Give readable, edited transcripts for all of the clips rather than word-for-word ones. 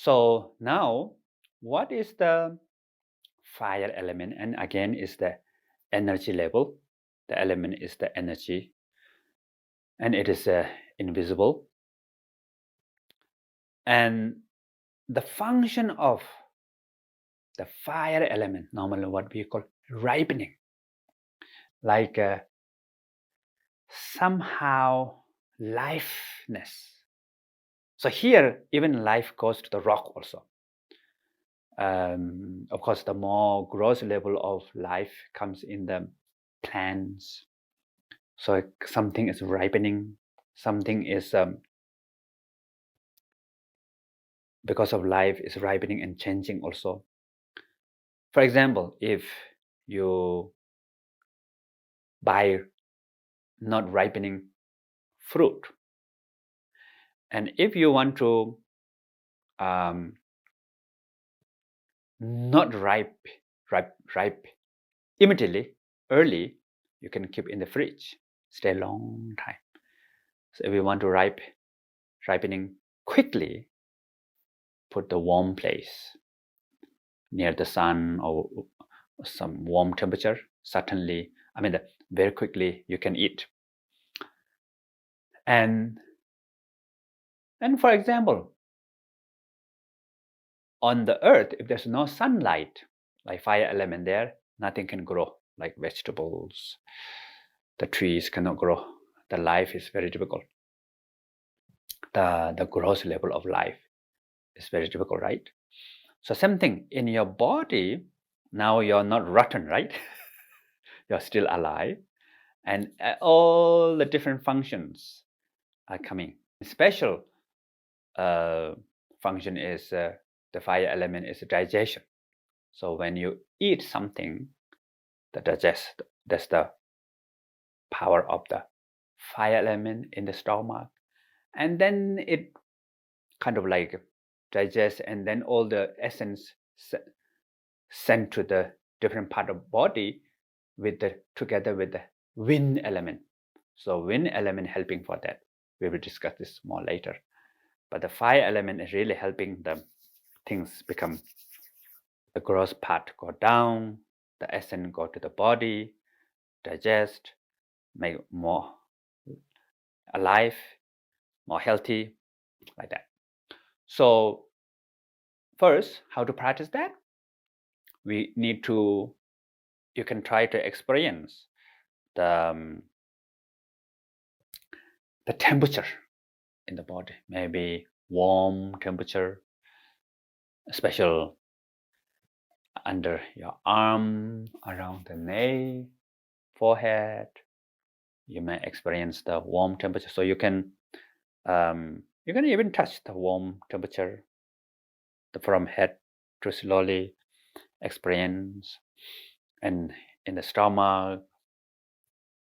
So now, what is the fire element? And again, is the energy level. The element is the energy, and it is invisible. And the function of the fire element, normally what we call ripening, like somehow lifeness. So here, even life goes to the rock also. Of course, the more gross level of life comes in the plants. So something is ripening, something is because of life is ripening and changing also. For example, if you buy not ripening fruit, and if you want to not ripe immediately, early, you can keep in the fridge, stay a long time. So if you want to ripening quickly, put the warm place near the sun or some warm temperature. Certainly, very quickly you can eat. And for example, on the earth, if there's no sunlight, like fire element there, nothing can grow, like vegetables. The trees cannot grow. The life is very difficult. The gross level of life is very difficult, right? So same thing in your body. Now you're not rotten, right? You're still alive, and all the different functions are coming. Special function is the fire element is digestion. So when you eat something, that's the power of the fire element in the stomach, and then it kind of like digests, and then all the essence sent to the different part of body together with the wind element. So wind element helping for that. We will discuss this more later. But the fire element is really helping the things become, the gross part go down, the essence go to the body, digest, make more alive, more healthy, like that. So first, how to practice that? You can try to experience the temperature in the body, maybe warm temperature, special under your arm, around the neck, forehead. You may experience the warm temperature. So you can even touch the warm temperature from head to slowly experience, and in the stomach,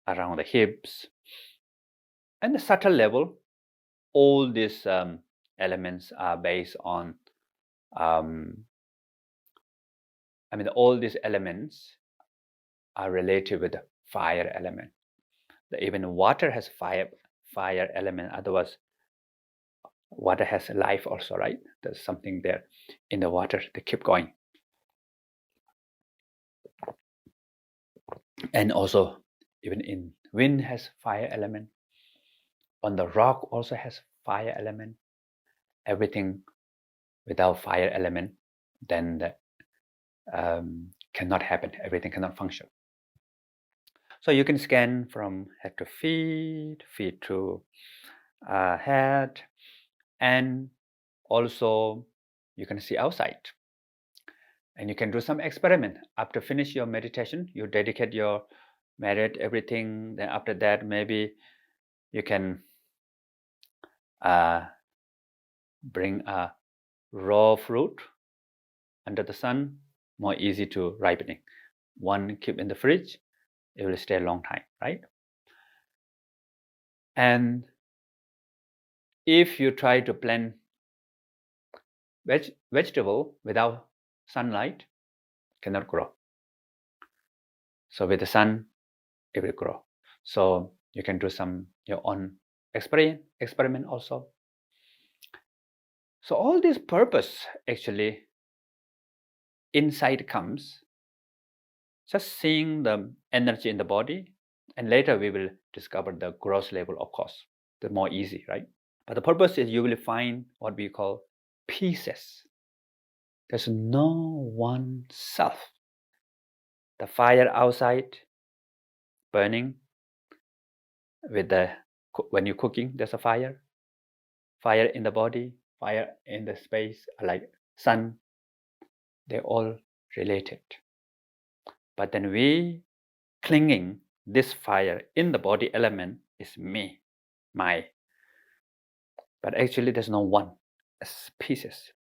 around the hips, and the subtle level. All these elements are based on all these elements are related with the fire element. Even water has fire element. Otherwise, water has life also, right? There's something there in the water to keep going. And also, even in wind has fire element. On the rock also has fire element. Everything without fire element, then cannot happen. Everything cannot function. So you can scan from head to feet, feet to head, and also you can see outside. And you can do some experiment. After finish your meditation, you dedicate your meditate everything. Then after that, maybe you can bring a raw fruit under the sun, more easy to ripening. One keep in the fridge, it will stay a long time, right? And if you try to plant vegetable without sunlight, cannot grow. So with the sun, it will grow. So you can do some your own experiment also. So all this purpose, actually, insight comes just seeing the energy in the body, and later we will discover the gross level, of course, the more easy, right? But the purpose is you will find what we call pieces. There's no one self. The fire outside burning, when you're cooking, there's a fire. Fire in the body, fire in the space, like sun. They're all related. But then we clinging this fire in the body element is me, my. But actually there's no one. It's pieces.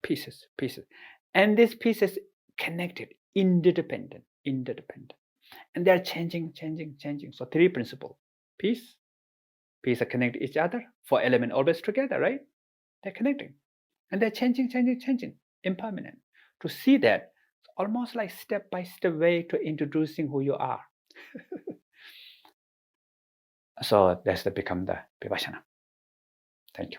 And these pieces connected, interdependent. And they're changing. So 3 principles. Peace are connected to each other. 4 elements always together, right? They're connecting. And they're changing, impermanent. To see that, it's almost like step-by-step way to introducing who you are. So that's become the vipashyana. Thank you.